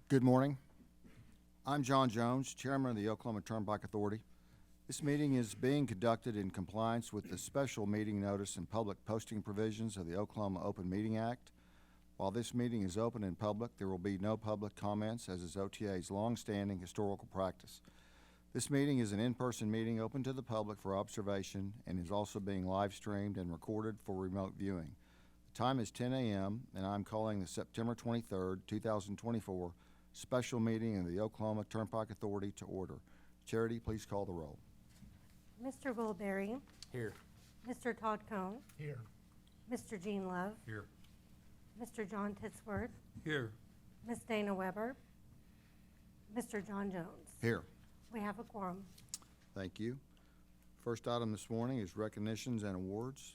Good morning. I'm John Jones, Chairman of the Oklahoma Turnpike Authority. This meeting is being conducted in compliance with the special meeting notice and public posting provisions of the Oklahoma Open Meeting Act. While this meeting is open in public, there will be no public comments, as is OTA's long-standing historical practice. This meeting is an in-person meeting open to the public for observation and is also being live-streamed and recorded for remote viewing. The time is 10 a.m., and I'm calling the September 23rd, 2024 special meeting of the Oklahoma Turnpike Authority to order. Charity, please call the roll. Mr. Wilberry. Here. Mr. Todd Cone. Here. Mr. Gene Love. Here. Mr. John Titsworth. Here. Ms. Dana Weber. Mr. John Jones. Here. We have a quorum. Thank you. First item this morning is recognitions and awards.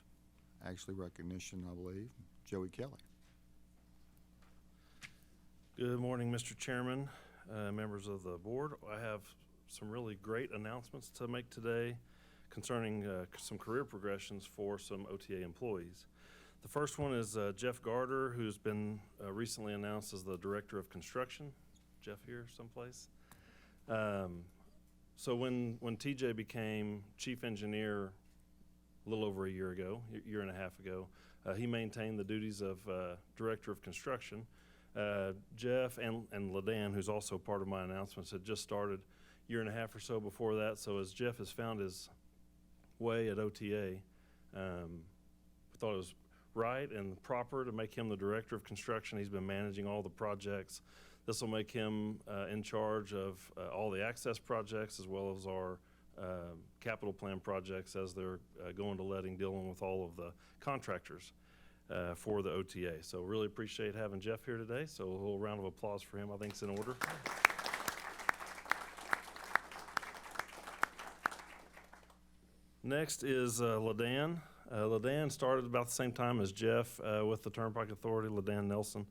Actually recognition, I believe. Joey Kelly. Good morning, Mr. Chairman, members of the board. I have some really great announcements to make today concerning some career progressions for some OTA employees. The first one is Jeff Garter, who's been recently announced as the Director of Construction. Jeff here someplace. So when TJ became Chief Engineer a little over a year ago, year and a half ago, he maintained the duties of Director of Construction. Jeff and LaDan, who's also part of my announcements, had just started a year and a half or so before that. So as Jeff has found his way at OTA, we thought it was right and proper to make him the Director of Construction. He's been managing all the projects. This will make him in charge of all the access projects as well as our capital plan projects as they're going to letting, dealing with all of the contractors for the OTA. So really appreciate having Jeff here today. So a little round of applause for him, I think, is in order. Next is LaDan. LaDan started about the same time as Jeff with the Turnpike Authority, LaDan Nelson.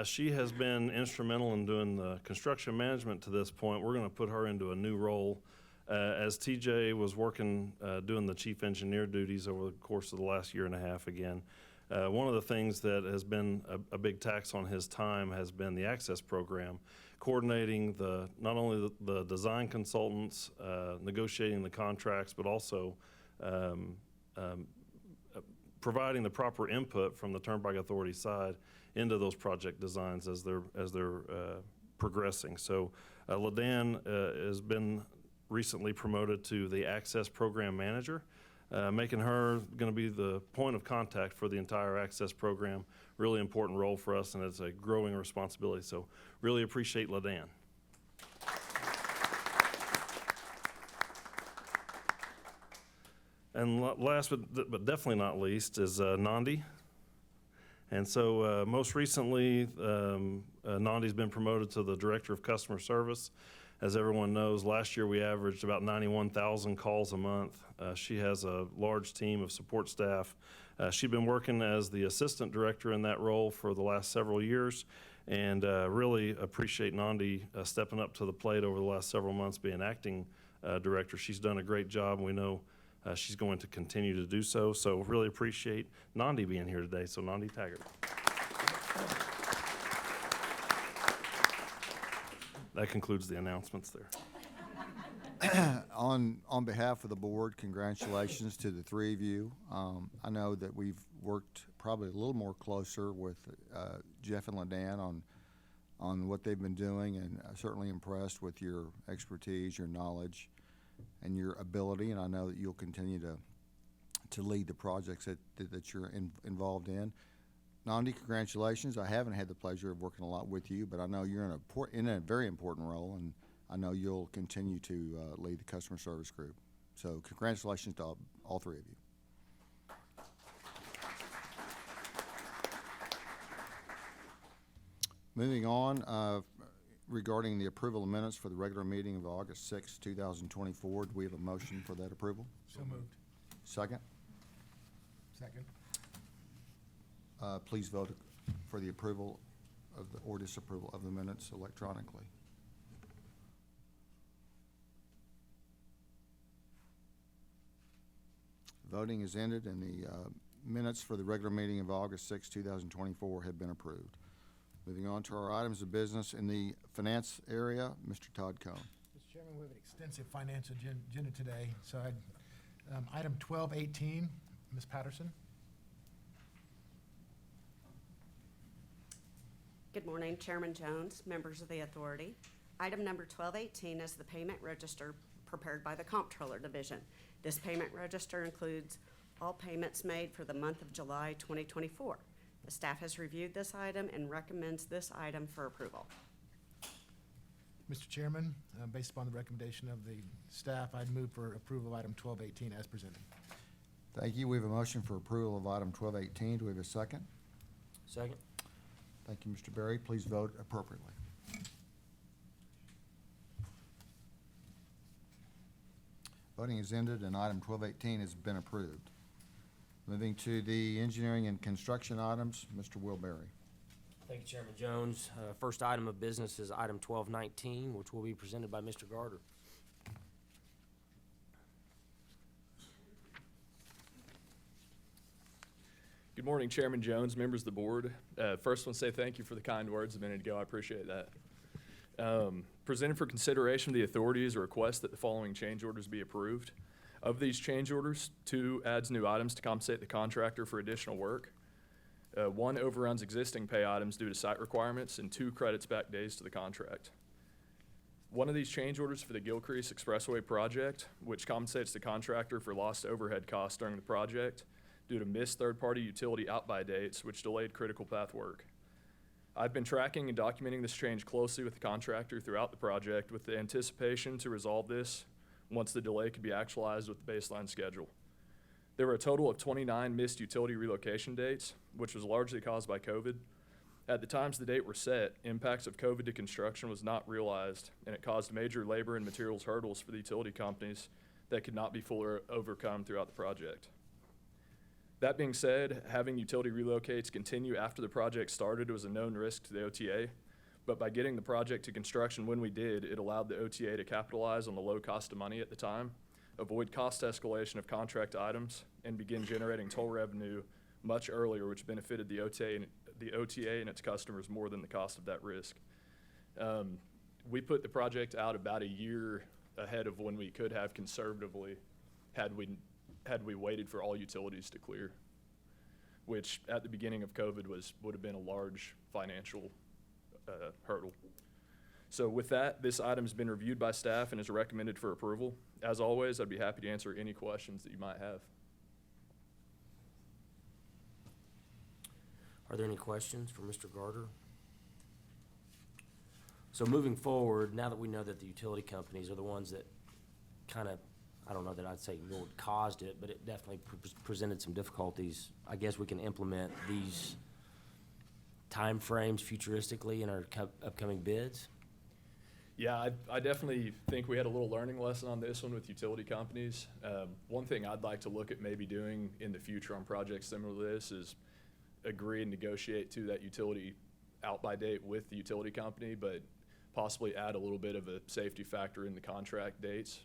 She has been instrumental in doing the construction management to this point. We're going to put her into a new role as TJ was working, doing the chief engineer duties over the course of the last year and a half again. One of the things that has been a big tax on his time has been the access program, coordinating not only the design consultants, negotiating the contracts, but also providing the proper input from the Turnpike Authority side into those project designs as they're progressing. So LaDan has been recently promoted to the access program manager, making her going to be the point of contact for the entire access program. Really important role for us, and it's a growing responsibility. So really appreciate LaDan. And last but definitely not least is Nandi. And so most recently, Nandi's been promoted to the Director of Customer Service. As everyone knows, last year we averaged about 91,000 calls a month. She has a large team of support staff. She's been working as the Assistant Director in that role for the last several years, and really appreciate Nandi stepping up to the plate over the last several months being Acting Director. She's done a great job, and we know she's going to continue to do so. So really appreciate Nandi being here today. So Nandi Taggart. That concludes the announcements there. On behalf of the board, congratulations to the three of you. I know that we've worked probably a little more closer with Jeff and LaDan on what they've been doing, and certainly impressed with your expertise, your knowledge, and your ability. And I know that you'll continue to lead the projects that you're involved in. Nandi, congratulations. I haven't had the pleasure of working a lot with you, but I know you're in a very important role, and I know you'll continue to lead the customer service group. So congratulations to all three of you. Moving on, regarding the approval of minutes for the regular meeting of August 6, 2024, do we have a motion for that approval? So moved. Second? Second. Please vote for the approval of or disapproval of the minutes electronically. Voting is ended, and the minutes for the regular meeting of August 6, 2024 have been approved. Moving on to our items of business in the finance area, Mr. Todd Cohn. Mr. Chairman, we have an extensive financial agenda today. So item 1218, Ms. Patterson. Good morning, Chairman Jones, members of the authority. Item number 1218 is the payment register prepared by the Comptroller Division. This payment register includes all payments made for the month of July 2024. The staff has reviewed this item and recommends this item for approval. Mr. Chairman, based upon the recommendation of the staff, I'd move for approval of item 1218 as presented. Thank you. We have a motion for approval of item 1218. Do we have a second? Second. Thank you, Mr. Berry. Please vote appropriately. Voting is ended and item 1218 has been approved. Moving to the engineering and construction items, Mr. Will Berry. Thank you, Chairman Jones. First item of business is item 1219, which will be presented by Mr. Garter. Good morning, Chairman Jones, members of the board. First, I want to say thank you for the kind words a minute ago. I appreciate that. Presented for consideration of the authority is a request that the following change orders be approved. Of these change orders, 2 adds new items to compensate the contractor for additional work. 1 overruns existing pay items due to site requirements, and 2 credits back days to the contract. One of these change orders for the Gilcrease Expressway project, which compensates the contractor for lost overhead costs during the project due to missed third-party utility out-by dates, which delayed critical path work. I've been tracking and documenting this change closely with the contractor throughout the project with the anticipation to resolve this once the delay could be actualized with the baseline schedule. There were a total of 29 missed utility relocation dates, which was largely caused by COVID. At the times the date were set, impacts of COVID to construction was not realized, and it caused major labor and materials hurdles for the utility companies that could not be fully overcome throughout the project. That being said, having utility relocates continue after the project started was a known risk to the OTA, but by getting the project to construction when we did, it allowed the OTA to capitalize on the low cost of money at the time, avoid cost escalation of contract items, and begin generating toll revenue much earlier, which benefited the OTA and its customers more than the cost of that risk. We put the project out about a year ahead of when we could have conservatively had we waited for all utilities to clear, which at the beginning of COVID would have been a large financial hurdle. So with that, this item's been reviewed by staff and is recommended for approval. As always, I'd be happy to answer any questions that you might have. Are there any questions for Mr. Garter? So moving forward, now that we know that the utility companies are the ones that kind of, I don't know that I'd say caused it, but it definitely presented some difficulties, I guess we can implement these timeframes futuristically in our upcoming bids? Yeah, I definitely think we had a little learning lesson on this one with utility companies. One thing I'd like to look at maybe doing in the future on projects similar to this is agree and negotiate to that utility out by date with the utility company, but possibly add a little bit of a safety factor in the contract dates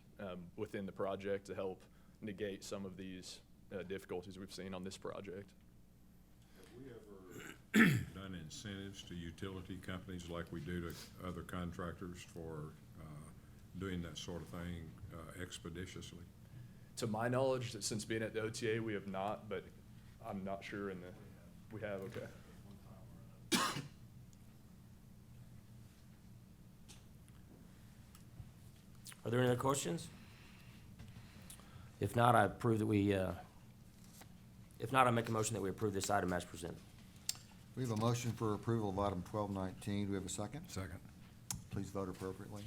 within the project to help negate some of these difficulties we've seen on this project. Have we ever done incentives to utility companies like we do to other contractors for doing that sort of thing expeditiously? To my knowledge, since being at the OTA, we have not, but I'm not sure we have, okay. Are there any other questions? If not, I approve that we, if not, I make a motion that we approve this item as presented. We have a motion for approval of item 1219. Do we have a second? Second. Please vote appropriately.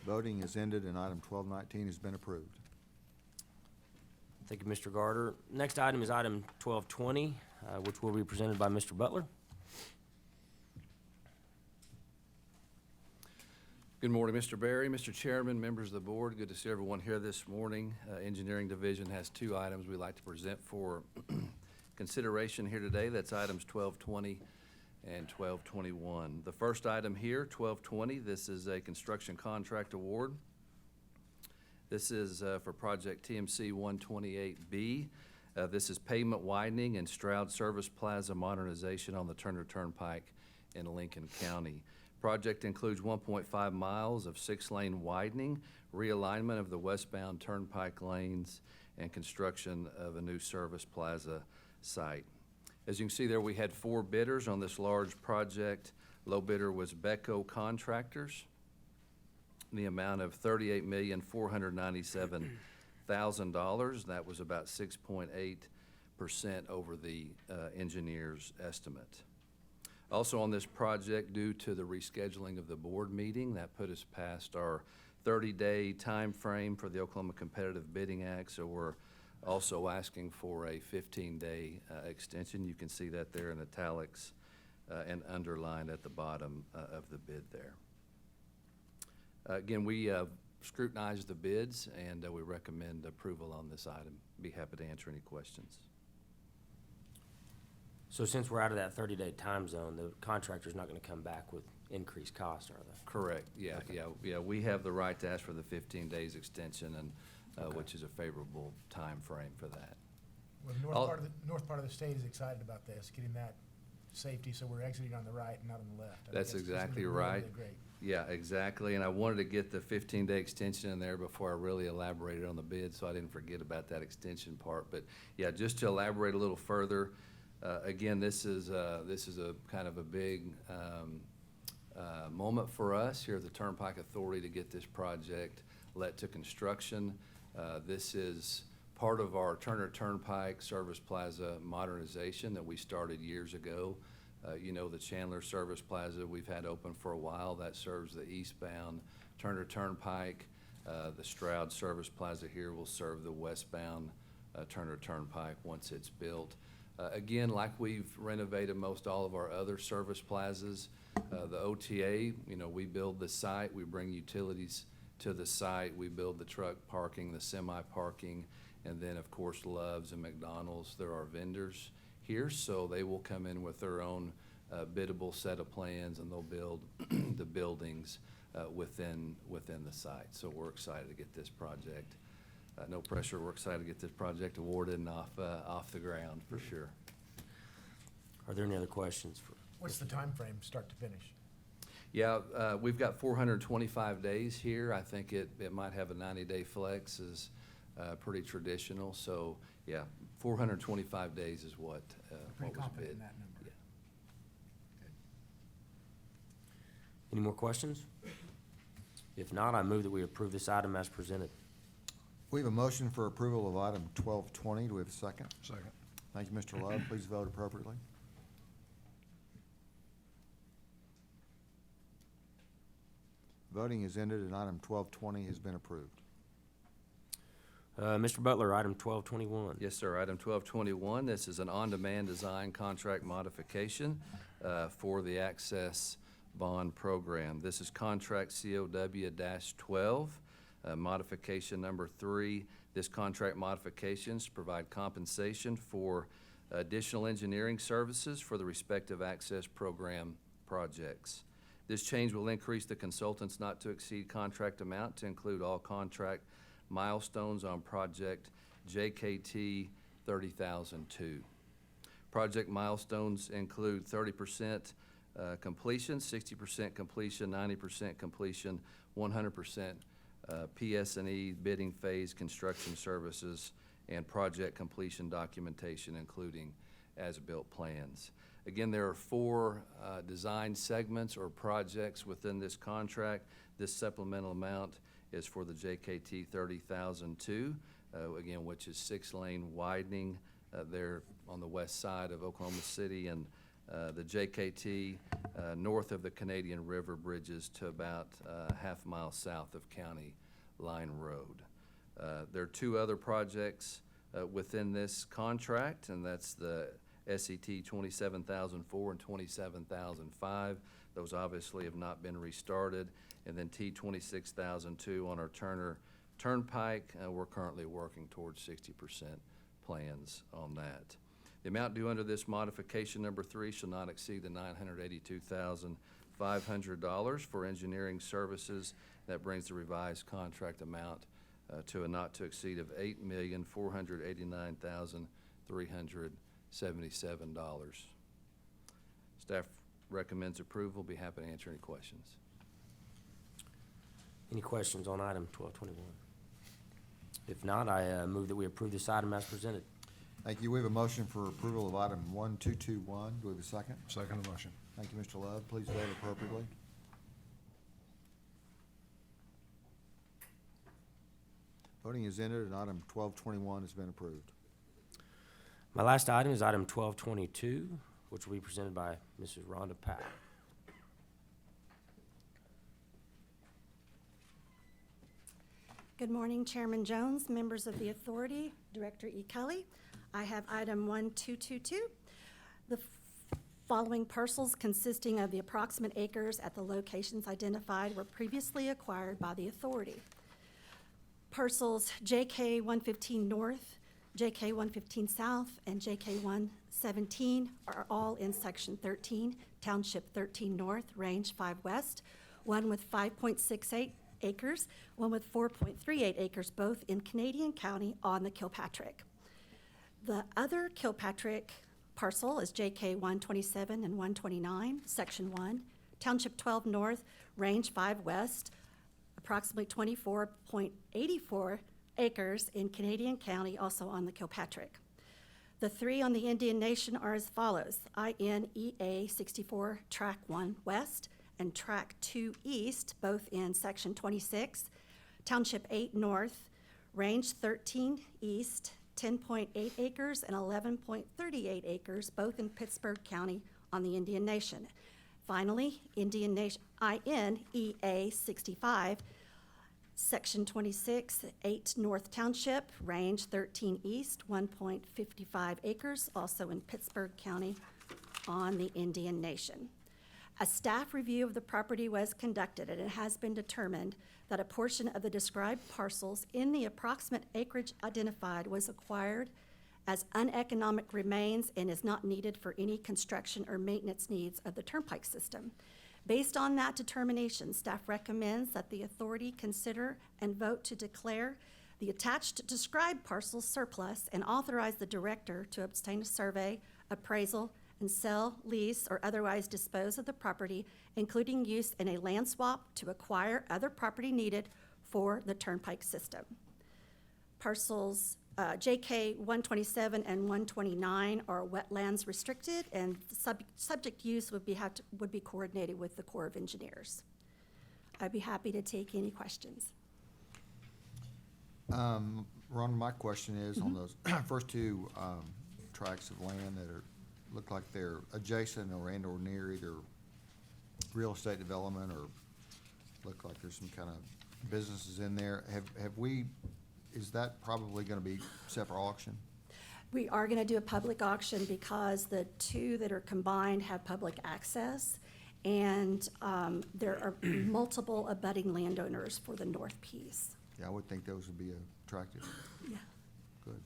Voting is ended and item 1219 has been approved. Thank you, Mr. Garter. Next item is item 1220, which will be presented by Mr. Butler. Good morning, Mr. Berry, Mr. Chairman, members of the board. Good to see everyone here this morning. Engineering Division has 2 items we'd like to present for consideration here today. That's items 1220 and 1221. The first item here, 1220, this is a construction contract award. This is for project TMC 128B. This is pavement widening and Stroud Service Plaza modernization on the Turner Turnpike in Lincoln County. Project includes 1.5 miles of 6-lane widening, realignment of the westbound turnpike lanes, and construction of a new service plaza site. As you can see there, we had 4 bidders on this large project. Low bidder was Becco Contractors. The amount of $38,497,000. That was about 6.8% over the engineer's estimate. Also on this project, due to the rescheduling of the board meeting, that put us past our 30-day time frame for the Oklahoma Competitive Bidding Act, so we're also asking for a 15-day extension. You can see that there in italics and underlined at the bottom of the bid there. Again, we scrutinized the bids, and we recommend approval on this item. Be happy to answer any questions. So since we're out of that 30-day time zone, the contractor's not gonna come back with increased costs, are they? Correct, yeah, yeah. We have the right to ask for the 15 days extension, and, which is a favorable time frame for that. Well, the north part of the state is excited about this, getting that safety, so we're exiting on the right and not on the left. I think That's it's gonna exactly be really, right. really great. Yeah, exactly, and I wanted to get the 15-day extension in there before I really elaborated on the bid, so I didn't forget about that extension part. But, yeah, just to elaborate a little further, again, this is a kind of a big moment for us here at the Turnpike Authority to get this project let to construction. This is part of our Turner Turnpike Service Plaza modernization that we started years ago. You know, the Chandler Service Plaza we've had open for a while. That serves the eastbound Turner Turnpike. The Stroud Service Plaza here will serve the westbound Turner Turnpike once it's built. Again, like we've renovated most all of our other service plazas, the OTA, you know, we build the site, we bring utilities to the site, we build the truck parking, the semi parking, and then of course Love's and McDonald's, they're our vendors here, so they will come in with their own biddable set of plans, and they'll build the buildings within the site. So we're excited to get this project. No pressure, we're excited to get this project awarded and off the ground for sure. Are there any other questions for? What's the time frame, start to finish? Yeah, we've got 425 days here. I think it might have a 90-day flex, is pretty traditional. So, yeah, 425 days is what Pretty was confident bid. in that number. Yeah. Any more questions? If not, I move that we approve this item as presented. We have a motion for approval of item 1220. Do we have a second? Second. Thank you, Mr. Love. Please vote appropriately. Voting is ended, and item 1220 has been approved. Mr. Butler, item 1221. Yes, sir. Item 1221, this is an on-demand design contract modification for the Access Bond Program. This is contract COW-12, modification number 3. This contract modifications provide compensation for additional engineering services for the respective Access Program projects. This change will increase the consultant's not-to-exceed contract amount to include all contract milestones on project JKT 30,002. Project milestones include 30% completion, 60% completion, 90% completion, 100% PS&E bidding phase construction services, and project completion documentation, including as-built plans. Again, there are 4 design segments or projects within this contract. This supplemental amount is for the JKT 30,002, again, which is 6-lane widening there on the west side of Oklahoma City, and the JKT north of the Canadian River bridges to about half a mile south of County Line Road. There are 2 other projects within this contract, and that's the SET 27,004 and 27,005. Those obviously have not been restarted. And then T 26,002 on our Turner Turnpike. We're currently working towards 60% plans on that. The amount due under this modification number 3 shall not exceed the $982,500 for engineering services. That brings the revised contract amount to a not to exceed of $8,489,377. Staff recommends approval. Be happy to answer any questions. Any questions on item 1221? If not, I move that we approve this item as presented. Thank you. We have a motion for approval of item 1221. Do we have a second? Second motion. Thank you, Mr. Love. Please vote appropriately. Voting is ended, and item 1221 has been approved. My last item is item 1222, which will be presented by Mrs. Rhonda Powell. Good morning, Chairman Jones, members of the authority, Director E. Kelly. I have item 1222. The following parcels consisting of the approximate acres at the locations identified were previously acquired by the authority. Parcels JK 115 North, JK 115 South, and JK 117 are all in Section 13, Township 13 North, Range 5 West, one with 5.68 acres, one with 4.38 acres, both in Canadian County on the Kilpatrick. The other Kilpatrick parcel is JK 127 and 129, Section 1, Township 12 North, Range 5 West, approximately 24.84 acres in Canadian County, also on the Kilpatrick. The three on the Indian Nation are as follows: INEA 64 Track 1 West and Track 2 East, both in Section 26, Township 8 North, Range 13 East, 10.8 acres and 11.38 acres, both in Pittsburgh County on the Indian Nation. Finally, Indian Nation, INEA 65, Section 26, 8 North Township, Range 13 East, 1.55 acres, also in Pittsburgh County on the Indian Nation. A staff review of the property was conducted, and it has been determined that a portion of the described parcels in the approximate acreage identified was acquired as uneconomic remains and is not needed for any construction or maintenance needs of the turnpike system. Based on that determination, staff recommends that the authority consider and vote to declare the attached described parcels surplus and authorize the director to obtain a survey, appraisal, and sell, lease, or otherwise dispose of the property, including use in a land swap to acquire other property needed for the turnpike system. Parcels JK 127 and 129 are wetlands restricted, and subject use would be coordinated with the Corps of Engineers. I'd be happy to take any questions. Ron, my question is on those first two tracts of land that look like they're adjacent or near either real estate development or look like there's some kind of businesses in there. Is that probably gonna be set for auction? We are gonna do a public auction because the two that are combined have public access, and there are multiple abutting landowners for the north piece. Yeah, I would think those would be attractive. Yeah. Good.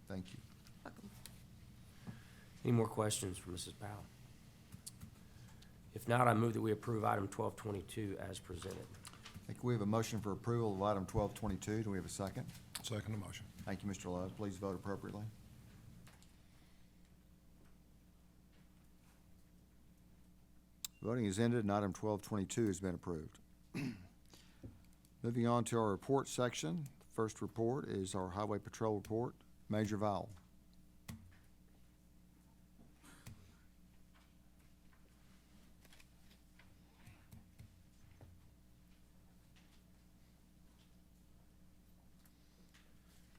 Thank you. Welcome. Any more questions for Mrs. Powell? If not, I move that we approve item 1222 as presented. I think we have a motion for approval of item 1222. Do we have a second? Second motion. Thank you, Mr. Love. Please vote appropriately. Voting is ended, and item 1222 has been approved. Moving on to our report section. The first report is our Highway Patrol report. Major Vowell.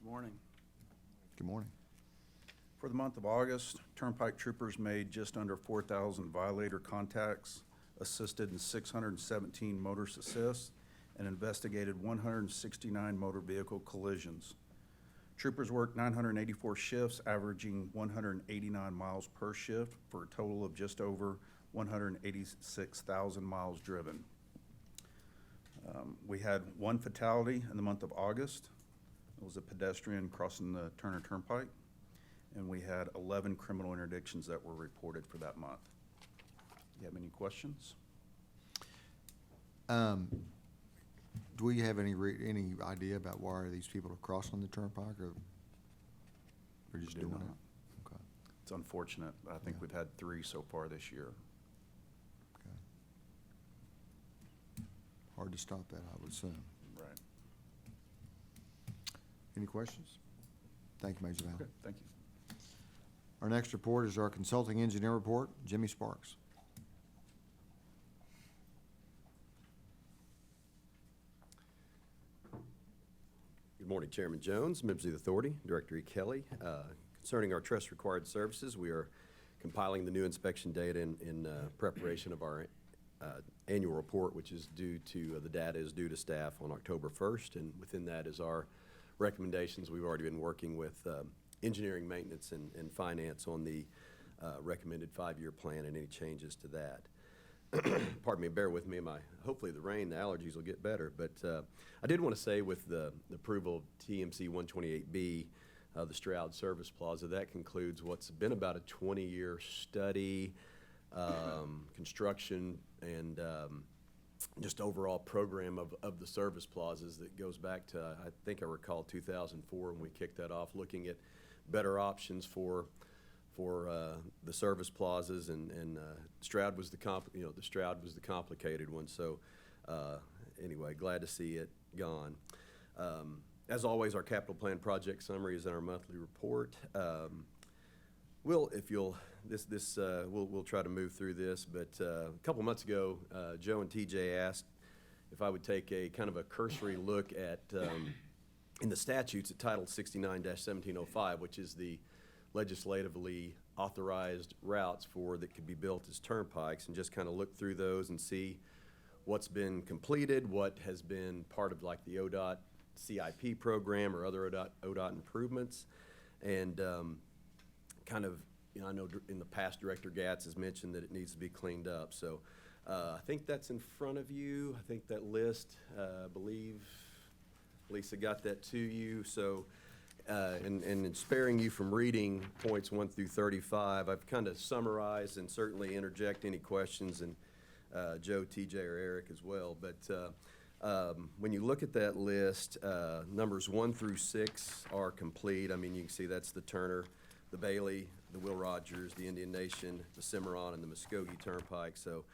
Good morning. Good morning. For the month of August, Turnpike troopers made just under 4,000 violator contacts, assisted in 617 motorist assists, and investigated 169 motor vehicle collisions. Troopers worked 984 shifts, averaging 189 miles per shift, for a total of just over 186,000 miles driven. We had one fatality in the month of August. It was a pedestrian crossing the Turner Turnpike, and we had 11 criminal interdictions that were reported for that month. Do you have any questions? Do we have any idea about why these people are crossing the turnpike, or they're just Do doing not. it? Okay, It's unfortunate. I think Yeah. we've had 3 so far this year. okay. Hard to stop that, I would assume. Right. Any questions? Thank you, Major Val. Okay, thank you. Our next report is our consulting engineer report. Jimmy Sparks. Good morning, Chairman Jones, members of the authority, Director E. Kelly. Concerning our trust-required services, we are compiling the new inspection data in preparation of our annual report, which is due to, the data is due to staff on October 1st, and within that is our recommendations. We've already been working with engineering, maintenance, and finance on the recommended 5-year plan and any changes to that. Pardon me, bear with me. Hopefully the rain, the allergies will get better. But I did want to say with the approval of TMC 128B, the Stroud Service Plaza, that concludes what's been about a 20-year study, construction, and just overall program of the service plazas that goes back to, I think I recall 2004 when we kicked that off, looking at better options for the service plazas, and Stroud was the Stroud was the complicated one. So anyway, glad to see it gone. As always, our capital plan project summary is in our monthly report. We'll try to move through this, but a couple months ago, Joe and TJ asked if I would take a kind of a cursory look at in the statutes at Title 69-1705, which is the legislatively authorized routes that could be built as turnpikes, and just kind of look through those and see what's been completed, what has been part of like the ODOT CIP program or other ODOT improvements, and kind of, I know in the past Director Gatz has mentioned that it needs to be cleaned up. So I think that's in front of you. I think that list, I believe Lisa got that to you. So and in sparing you from reading points 1 through 35, I've kind of summarized, and certainly interject any questions, and Joe, TJ, or Eric as well. But when you look at that list, numbers 1 through 6 are complete. I mean, you can see that's the Turner, the Bailey, the Will Rogers, the Indian Nation, the Cimarron, and the Muskogee Turnpike. So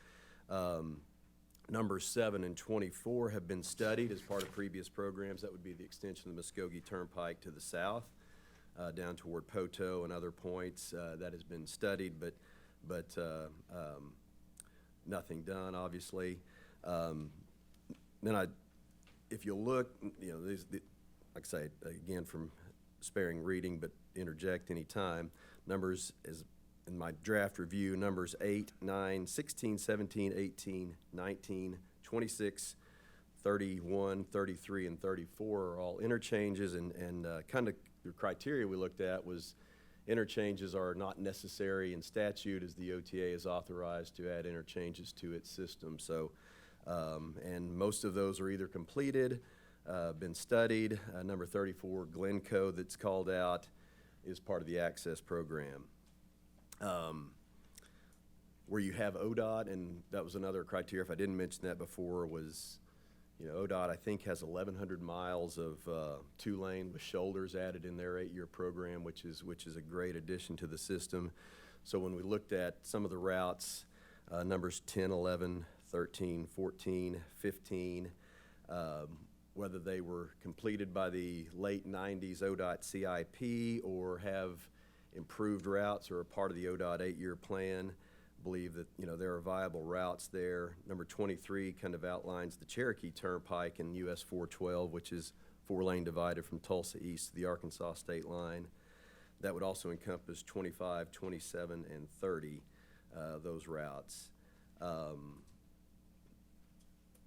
numbers 7 and 24 have been studied as part of previous programs. That would be the extension of the Muskogee Turnpike to the south, down toward Poteau and other points. That has been studied, but nothing done, obviously. Then if you look, like I say, again, from sparing reading, but interject any time, numbers is in my draft review, numbers 8, 9, 16, 17, 18, 19, 26, 31, 33, and 34 are all interchanges, and kind of the criteria we looked at was interchanges are not necessary in statute, as the OTA is authorized to add interchanges to its system. So, and most of those are either completed, been studied. Number 34, Glencoe, that's called out, is part of the access program. Where you have ODOT, and that was another criteria, if I didn't mention that before, was, ODOT, I think, has 1,100 miles of 2-lane with shoulders added in their 8-year program, which is a great addition to the system. So when we looked at some of the routes, numbers 10, 11, 13, 14, 15, whether they were completed by the late 90s ODOT CIP or have improved routes or are part of the ODOT 8-year plan, believe that, there are viable routes there. Number 23 kind of outlines the Cherokee Turnpike and US 412, which is 4-lane divided from Tulsa east to the Arkansas state line. That would also encompass 25, 27, and 30, those routes.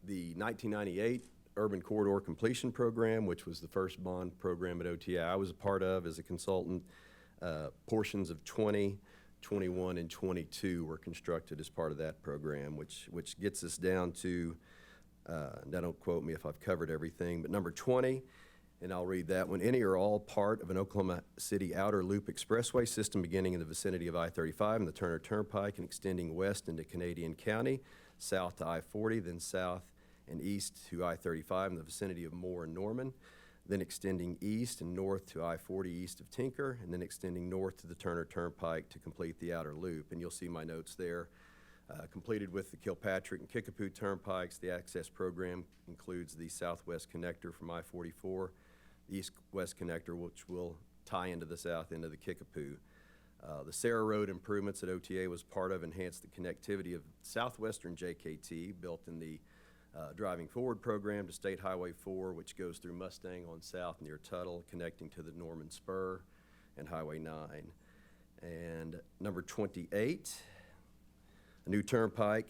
The 1998 Urban Corridor Completion Program, which was the first bond program at OTA I was a part of as a consultant, portions of 20, 21, and 22 were constructed as part of that program, which gets us down to, now don't quote me if I've covered everything, but number 20, and I'll read that one, any or all part of an Oklahoma City Outer Loop Expressway system beginning in the vicinity of I-35 and the Turner Turnpike and extending west into Canadian County, south to I-40, then south and east to I-35 in the vicinity of Moore and Norman, then extending east and north to I-40 east of Tinker, and then extending north to the Turner Turnpike to complete the outer loop. And you'll see my notes there. Completed with the Kilpatrick and Kickapoo Turnpikes, the access program includes the southwest connector from I-44, the east-west connector, which will tie into the south end of the Kickapoo. The Sarah Road improvements that OTA was part of enhanced the connectivity of southwestern JKT, built in the Driving Forward program to State Highway 4, which goes through Mustang on south near Tuttle, connecting to the Norman Spur and Highway 9. And number 28, a new turnpike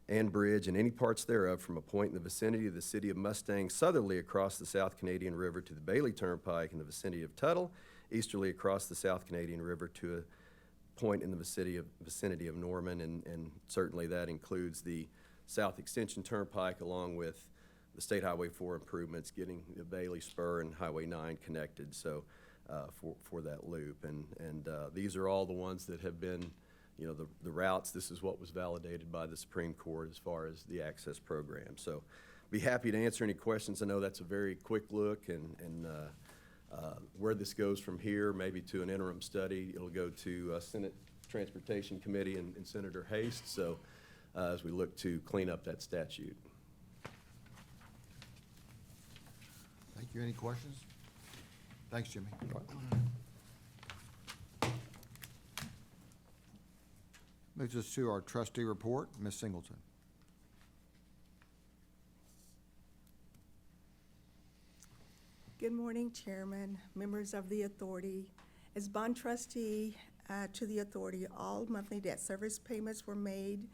and bridge and any parts thereof from a point in the vicinity of the city of Mustang southerly across the South Canadian River to the Bailey Turnpike in the vicinity of Tuttle, easterly across the South Canadian River to a point in the vicinity of Norman, and certainly that includes the South Extension Turnpike along with the State Highway 4 improvements, getting the Bailey Spur and Highway 9 connected, so for that loop. And these are all the ones that have been, you know, the routes. This is what was validated by the Supreme Court as far as the access program. So be happy to answer any questions. I know that's a very quick look, and where this goes from here, maybe to an interim study. It'll go to Senate Transportation Committee and Senator Haste, so as we look to clean up that statute. Thank you. Any questions? Thanks, Jimmy. Moves us to our trustee report. Ms. Singleton. Good morning, Chairman, members of the authority. As bond trustee to the authority, all monthly debt service payments were made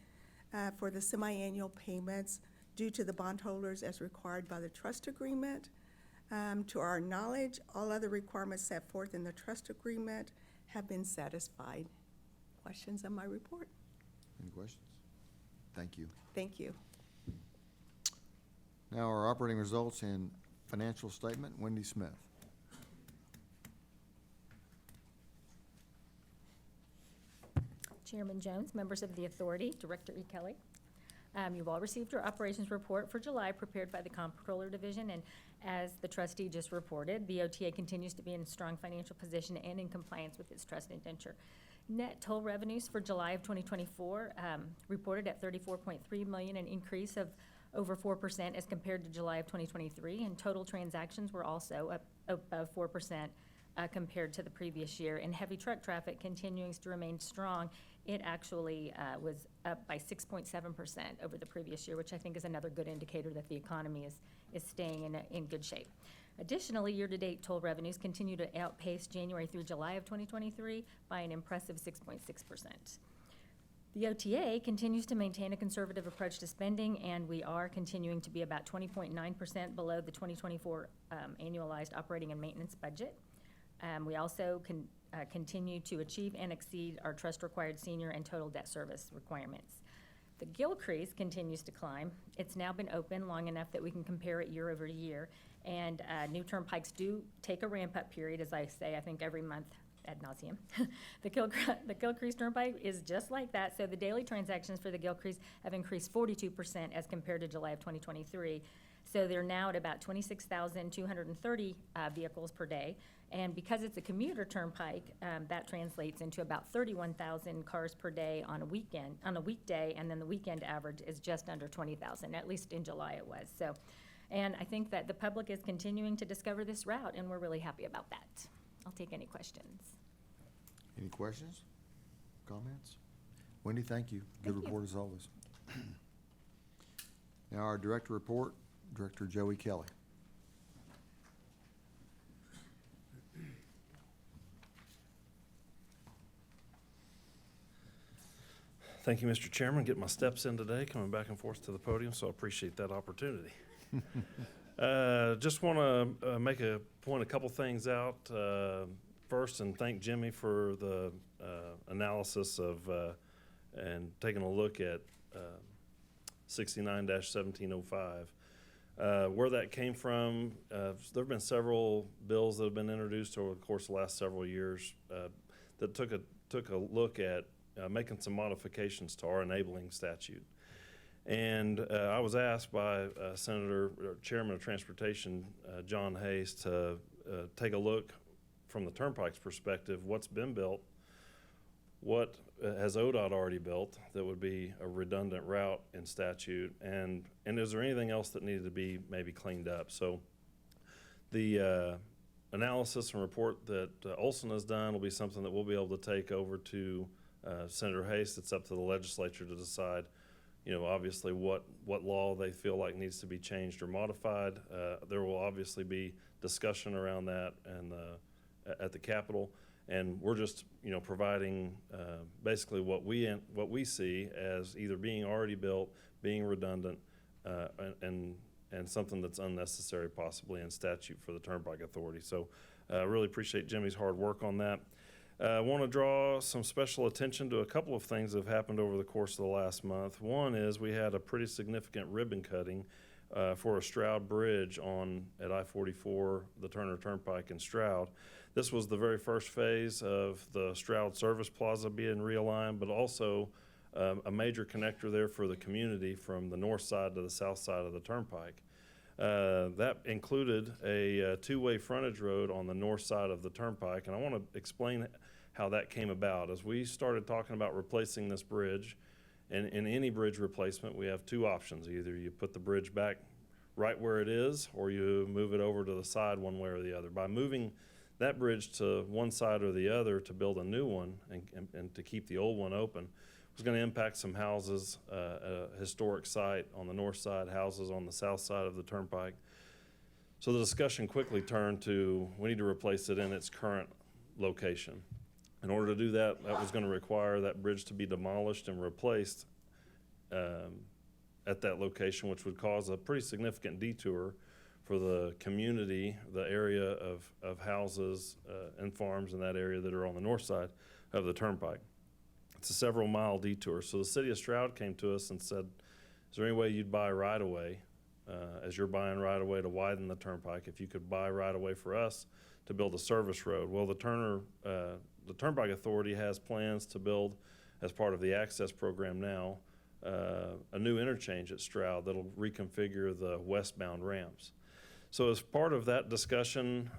for the semi-annual payments due to the bondholders as required by the trust agreement. To our knowledge, all other requirements set forth in the trust agreement have been satisfied. Questions on my report? Any questions? Thank you. Thank you. Now our operating results and financial statement. Wendy Smith. Chairman Jones, members of the authority, Director E. Kelly. You've all received your operations report for July prepared by the Comptroller Division, and as the trustee just reported, the OTA continues to be in a strong financial position and in compliance with its trust indenture. Net toll revenues for July of 2024 reported at $34.3 million, an increase of over 4% as compared to July of 2023, and total transactions were also up above 4% compared to the previous year. And heavy truck traffic continuing to remain strong, it actually was up by 6.7% over the previous year, which I think is another good indicator that the economy is staying in good shape. Additionally, year-to-date toll revenues continue to outpace January through July of 2023 by an impressive 6.6%. The OTA continues to maintain a conservative approach to spending, and we are continuing to be about 20.9% below the 2024 annualized operating and maintenance budget. We also continue to achieve and exceed our trust-required senior and total debt service requirements. The Gilcrease continues to climb. It's now been open long enough that we can compare it year over year, and new turnpikes do take a ramp-up period, as I say, I think every month ad nauseum. The Gilcrease Turnpike is just like that, so the daily transactions for the Gilcrease have increased 42% as compared to July of 2023. So they're now at about 26,230 vehicles per day. And because it's a commuter turnpike, that translates into about 31,000 cars per day on a weekday, and then the weekend average is just under 20,000, at least in July it was. So, and I think that the public is continuing to discover this route, and we're really happy about that. I'll take any questions. Any questions? Comments? Wendy, thank you. Good report as always. Now our director report, Director Joey Kelly. Thank you, Mr. Chairman. Get my steps in today, coming back and forth to the podium, so I appreciate that opportunity. Just want to make a couple things out first, and thank Jimmy for the analysis of and taking a look at 69-1705. Where that came from, there have been several bills that have been introduced over the course of the last several years that took a look at making some modifications to our enabling statute. And I was asked by Chairman of Transportation, John Hayes, to take a look from the Turnpike's perspective, what's been built, what has ODOT already built that would be a redundant route in statute, and is there anything else that needed to be maybe cleaned up? So the analysis and report that Olson has done will be something that we'll be able to take over to Senator Hayes. It's up to the legislature to decide, you know, obviously what law they feel like needs to be changed or modified. There will obviously be discussion around that and at the Capitol, and we're just, you know, providing basically what we see as either being already built, being redundant, and something that's unnecessary possibly in statute for the Turnpike Authority. So I really appreciate Jimmy's hard work on that. I want to draw some special attention to a couple of things that have happened over the course of the last month. One is we had a pretty significant ribbon cutting for a Stroud Bridge at I-44, the Turner Turnpike in Stroud. This was the very first phase of the Stroud Service Plaza being realigned, but also a major connector there for the community from the north side to the south side of the Turnpike. That included a two-way frontage road on the north side of the Turnpike, and I want to explain how that came about. As we started talking about replacing this bridge, and in any bridge replacement, we have two options. Either you put the bridge back right where it is, or you move it over to the side one way or the other. By moving that bridge to one side or the other to build a new one and to keep the old one open, was going to impact some houses, a historic site on the north side, houses on the south side of the Turnpike. So the discussion quickly turned to, we need to replace it in its current location. In order to do that, that was going to require that bridge to be demolished and replaced at that location, which would cause a pretty significant detour for the community, the area of houses and farms in that area that are on the north side of the Turnpike. It's a several mile detour. So the city of Stroud came to us and said, is there any way you'd buy right of way, as you're buying right of way to widen the Turnpike, if you could buy right of way for us to build a service road? Well, the Turnpike Authority has plans to build, as part of the access program now, a new interchange at Stroud that'll reconfigure the westbound ramps. So as part of that discussion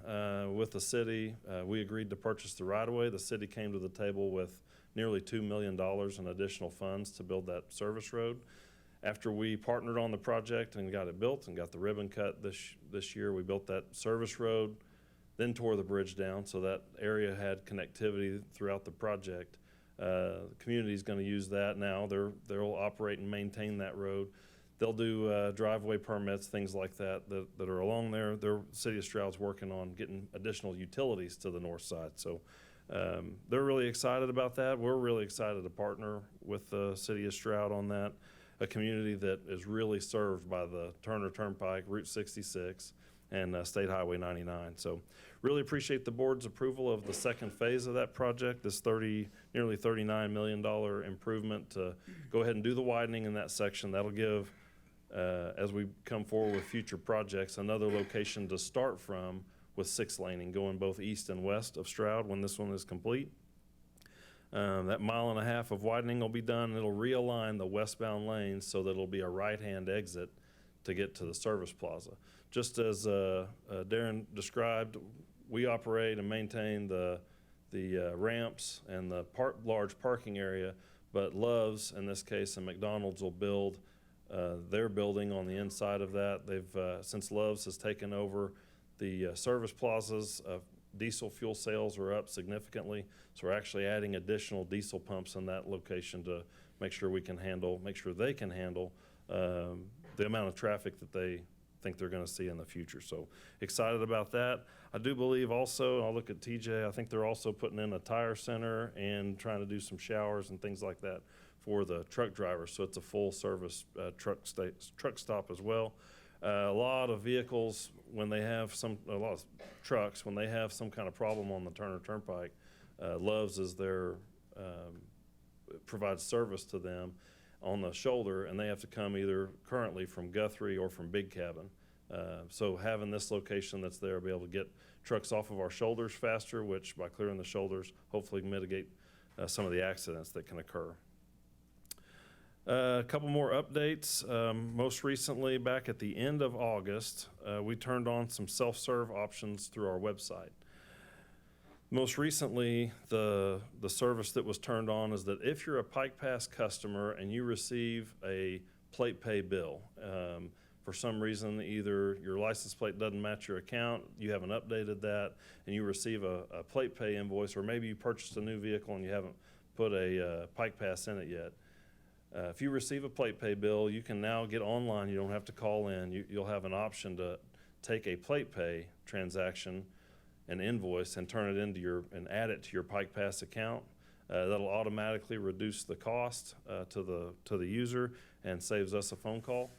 with the city, we agreed to purchase the right of way. The city came to the table with nearly $2 million in additional funds to build that service road. After we partnered on the project and got it built and got the ribbon cut this year, we built that service road, then tore the bridge down so that area had connectivity throughout the project. The community's going to use that now. They'll operate and maintain that road. They'll do driveway permits, things like that are along there. The city of Stroud's working on getting additional utilities to the north side. So they're really excited about that. We're really excited to partner with the city of Stroud on that, a community that is really served by the Turner Turnpike, Route 66, and State Highway 99. So really appreciate the board's approval of the second phase of that project, this nearly $39 million improvement to go ahead and do the widening in that section. That'll give, as we come forward with future projects, another location to start from with 6-laning going both east and west of Stroud when this one is complete. That 1.5 miles of widening will be done, and it'll realign the westbound lanes so that it'll be a right-hand exit to get to the service plaza. Just as Darren described, we operate and maintain the ramps and the large parking area, but Love's, in this case, and McDonald's will build their building on the inside of that. Since Love's has taken over the service plazas, diesel fuel sales are up significantly, so we're actually adding additional diesel pumps in that location to make sure they can handle the amount of traffic that they think they're going to see in the future. So excited about that. I do believe also, I'll look at TJ, I think they're also putting in a tire center and trying to do some showers and things like that for the truck drivers. So it's a full service truck stop as well. A lot of vehicles, a lot of trucks, when they have some kind of problem on the Turner Turnpike, Love's is provides service to them on the shoulder, and they have to come either currently from Guthrie or from Big Cabin. So having this location that's there, will be able to get trucks off of our shoulders faster, which by clearing the shoulders, hopefully mitigate some of the accidents that can occur. A couple more updates. Most recently, back at the end of August, we turned on some self-serve options through our website. Most recently, the service that was turned on is that if you're a Pike Pass customer and you receive a plate pay bill, for some reason, either your license plate doesn't match your account, you haven't updated that, and you receive a plate pay invoice, or maybe you purchased a new vehicle and you haven't put a Pike Pass in it yet. If you receive a plate pay bill, you can now get online. You don't have to call in. You'll have an option to take a plate pay transaction, an invoice, and turn it into and add it to your Pike Pass account. That'll automatically reduce the cost to the user and saves us a phone call.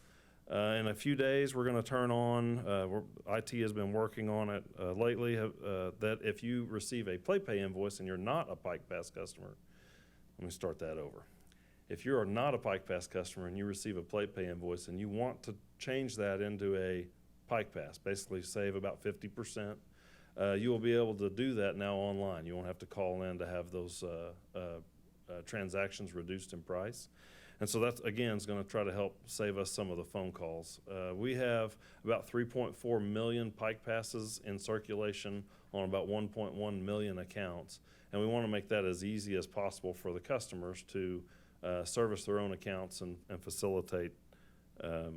In a few days, we're going to turn on, IT has been working on it lately, that if you receive a plate pay invoice and you're not a Pike Pass customer, let me start that over. If you are not a Pike Pass customer and you receive a plate pay invoice and you want to change that into a Pike Pass, basically save about 50%, you will be able to do that now online. You won't have to call in to have those transactions reduced in price. And so that, again, is going to try to help save us some of the phone calls. We have about 3.4 million Pike Passes in circulation on about 1.1 million accounts. And we want to make that as easy as possible for the customers to service their own accounts and facilitate that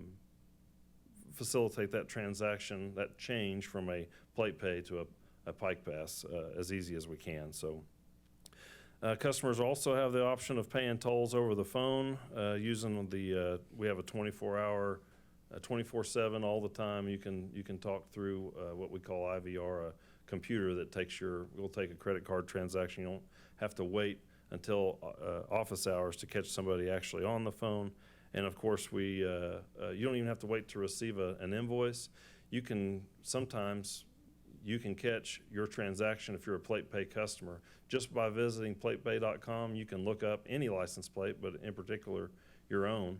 transaction, that change from a plate pay to a Pike Pass as easy as we can. So customers also have the option of paying tolls over the phone using we have a 24-hour, 24/7 all the time. You can talk through what we call IVR, a computer that will take a credit card transaction. You don't have to wait until office hours to catch somebody actually on the phone. And of course, you don't even have to wait to receive an invoice. Sometimes you can catch your transaction if you're a plate pay customer. Just by visiting platepay.com, you can look up any license plate, but in particular your own,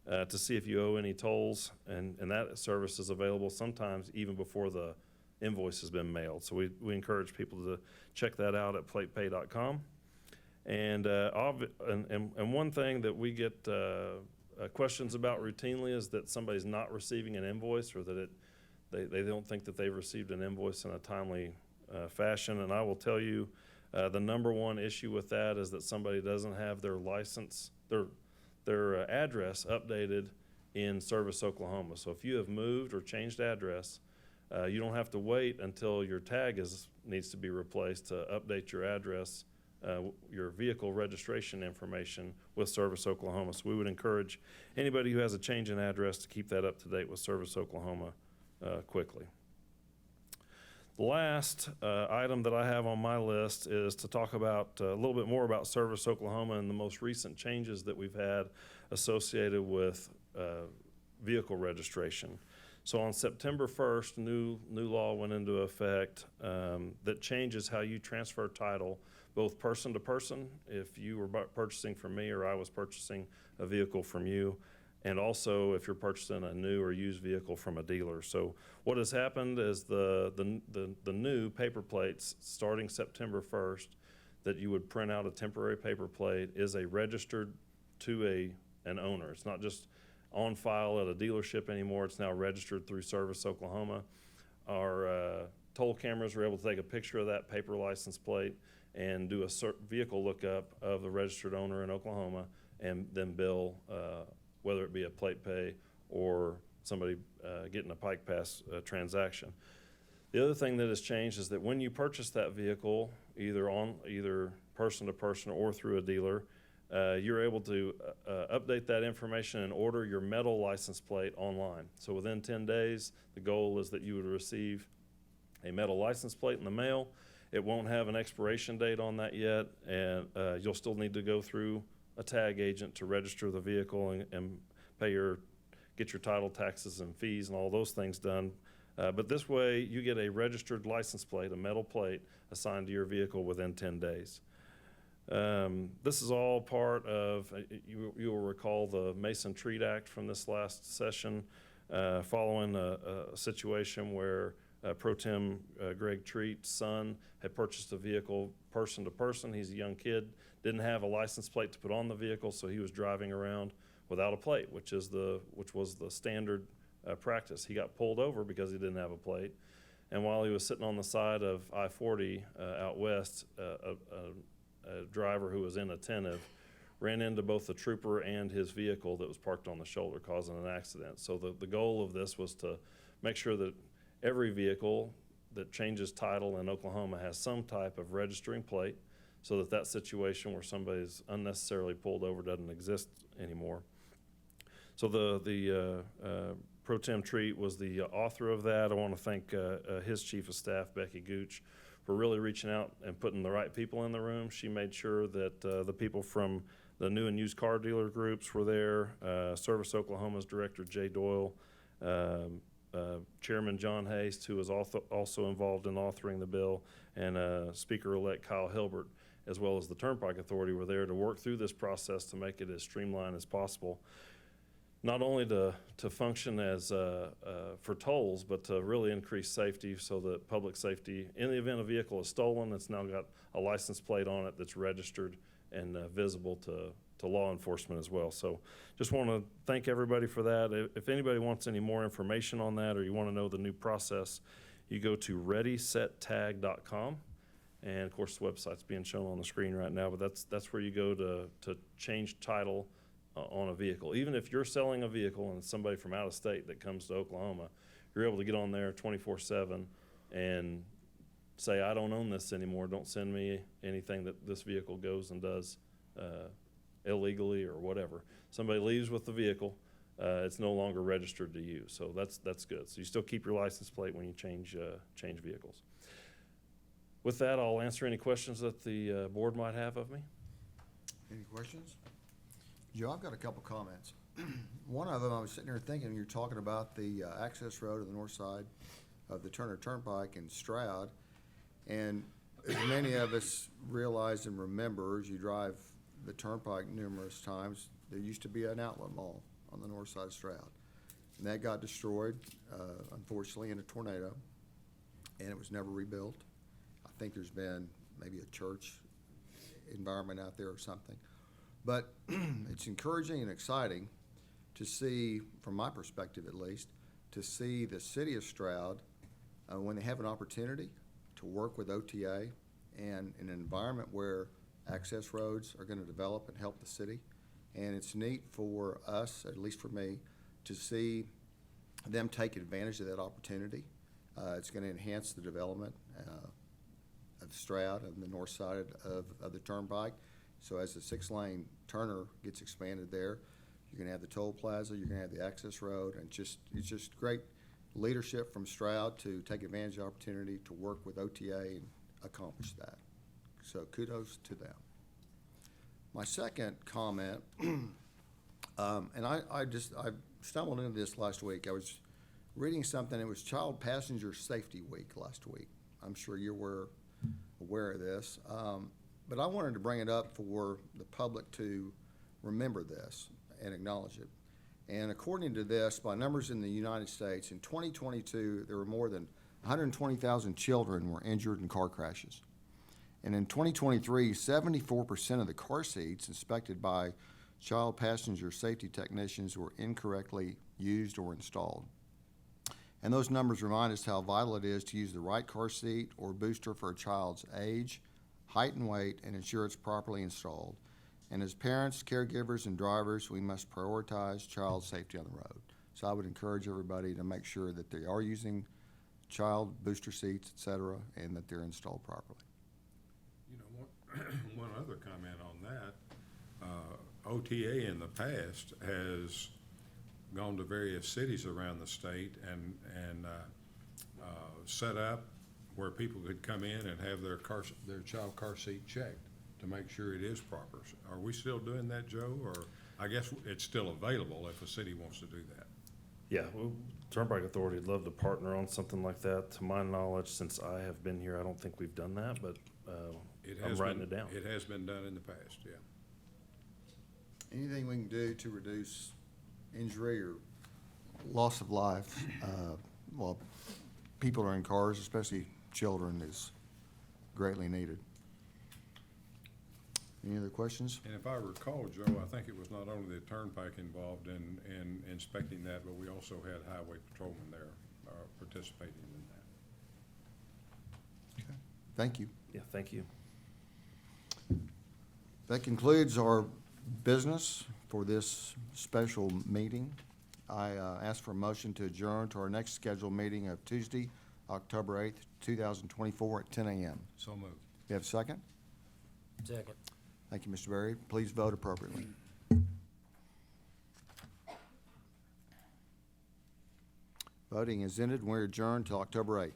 to see if you owe any tolls, and that service is available sometimes even before the invoice has been mailed. So we encourage people to check that out at platepay.com. And one thing that we get questions about routinely is that somebody's not receiving an invoice, or that they don't think that they've received an invoice in a timely fashion. And I will tell you, the number one issue with that is that somebody doesn't have their license, their address updated in Service, Oklahoma. So if you have moved or changed address, you don't have to wait until your tag needs to be replaced to update your address, your vehicle registration information with Service Oklahoma. So we would encourage anybody who has a change in address to keep that up to date with Service Oklahoma quickly. The last item that I have on my list is to talk about a little bit more about Service Oklahoma and the most recent changes that we've had associated with vehicle registration. So on September 1st, new law went into effect that changes how you transfer title, both person to person, if you were purchasing from me or I was purchasing a vehicle from you, and also if you're purchasing a new or used vehicle from a dealer. So what has happened is the new paper plates starting September 1st that you would print out a temporary paper plate is a registered to an owner. It's not just on file at a dealership anymore. It's now registered through Service Oklahoma. Our toll cameras are able to take a picture of that paper license plate and do a vehicle lookup of the registered owner in Oklahoma, and then bill, whether it be a plate pay or somebody getting a Pike Pass transaction. The other thing that has changed is that when you purchase that vehicle, either person to person or through a dealer, you're able to update that information and order your metal license plate online. So within 10 days, the goal is that you would receive a metal license plate in the mail. It won't have an expiration date on that yet, and you'll still need to go through a tag agent to register the vehicle and get your title, taxes, and fees and all those things done. But this way, you get a registered license plate, a metal plate, assigned to your vehicle within 10 days. This is all part of, you will recall, the Mason Treat Act from this last session, following a situation where Pro Tem Greg Treat's son had purchased a vehicle person to person. He's a young kid, didn't have a license plate to put on the vehicle, so he was driving around without a plate, which was the standard practice. He got pulled over because he didn't have a plate. And while he was sitting on the side of I-40 out west, a driver who was inattentive ran into both the trooper and his vehicle that was parked on the shoulder, causing an accident. So the goal of this was to make sure that every vehicle that changes title in Oklahoma has some type of registering plate, so that that situation where somebody's unnecessarily pulled over doesn't exist anymore. So the Pro Tem Treat was the author of that. I want to thank his chief of staff, Becky Gooch, for really reaching out and putting the right people in the room. She made sure that the people from the new and used car dealer groups were there. Service Oklahoma's Director Jay Doyle, Chairman John Hast, who was also involved in authoring the bill, and Speaker-elect Kyle Hilbert, as well as the Turnpike Authority, were there to work through this process to make it as streamlined as possible. Not only to function as for tolls, but to really increase safety, so that public safety, in the event a vehicle is stolen, it's now got a license plate on it that's registered and visible to law enforcement as well. So just want to thank everybody for that. If anybody wants any more information on that, or you want to know the new process, you go to readysettag.com. And of course, the website's being shown on the screen right now, but that's where you go to change title on a vehicle. Even if you're selling a vehicle and it's somebody from out of state that comes to Oklahoma, you're able to get on there 24/7 and say, I don't own this anymore. Don't send me anything that this vehicle goes and does illegally or whatever. Somebody leaves with the vehicle, it's no longer registered to you. So that's good. So you still keep your license plate when you change vehicles. With that, I'll answer any questions that the board might have of me. Any questions? Joe, I've got a couple comments. One of them, I was sitting there thinking, you're talking about the access road on the north side of the Turner Turnpike in Stroud. And as many of us realize and remember, as you drive the Turnpike numerous times, there used to be an outlet mall on the north side of Stroud. And that got destroyed, unfortunately, in a tornado, and it was never rebuilt. I think there's been maybe a church environment out there or something. But it's encouraging and exciting to see, from my perspective at least, to see the city of Stroud, when they have an opportunity to work with OTA and in an environment where access roads are going to develop and help the city. And it's neat for us, at least for me, to see them take advantage of that opportunity. It's going to enhance the development of Stroud on the north side of the Turnpike. So as the 6-lane Turner gets expanded there, you're going to have the toll plaza, you're going to have the access road, and it's just great leadership from Stroud to take advantage of the opportunity to work with OTA and accomplish that. So kudos to them. My second comment, and I stumbled into this last week. I was reading something. It was Child Passenger Safety Week last week. I'm sure you were aware of this. But I wanted to bring it up for the public to remember this and acknowledge it. And according to this, by numbers in the United States, in 2022, there were more than 120,000 children were injured in car crashes. And in 2023, 74% of the car seats inspected by child passenger safety technicians were incorrectly used or installed. And those numbers remind us how vital it is to use the right car seat or booster for a child's age, height and weight, and ensure it's properly installed. And as parents, caregivers, and drivers, we must prioritize child safety on the road. So I would encourage everybody to make sure that they are using child booster seats, et cetera, and that they're installed properly. You know, one other comment on that, OTA in the past has gone to various cities around the state and set up where people could come in and have their child car seat checked to make sure it is proper. Are we still doing that, Joe? Or I guess it's still available if a city wants to do that. Yeah, well, Turnpike Authority would love to partner on something like that. To my knowledge, since I have been here, I don't think we've done that, but I'm writing it down. It has been done in the past, yeah. Anything we can do to reduce injury or loss of life while people are in cars, especially children, is greatly needed. Any other questions? And if I recall, Joe, I think it was not only the turnpike involved in inspecting that, but we also had highway patrolmen there participating in that. Thank you. Yeah, thank you. That concludes our business for this special meeting. I ask for a motion to adjourn to our next scheduled meeting of Tuesday, October 8th, 2024 at 10 a.m. So moved. You have a second? Second. Thank you, Mr. Berry. Please vote appropriately. Voting is ended. We're adjourned till October 8th.